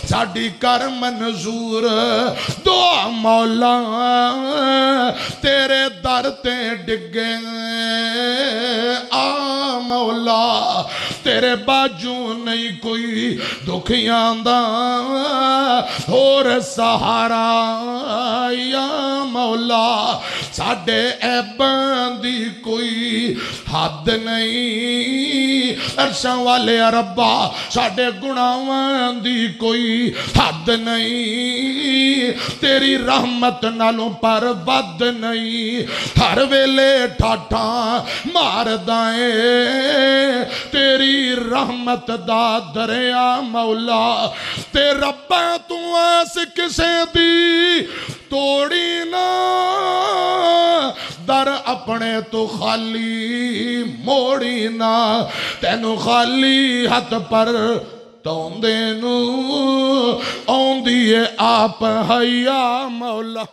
ساڑی کر منظور دعا مولا تیرے در تے ڈگے آ مولا تیرے باجو نہیں کوئی دکھیاں دا اور سہارا یا مولا ساڑے عیبان دی کوئی حد نہیں عرشاں والے ربا ساڑے گناہاں دی کوئی حد نہیں تیری رحمت نالوں پر ود نہیں ہر ویلے ٹھاٹھا مار دائیں تیری رحمت دا دریا مولا تے ربا تو ایس کسے دی توڑی نا در اپنے تو خالی موڑی نا تینو خالی ہاتھ پر توندے نو آن دیئے آپ حیا مولا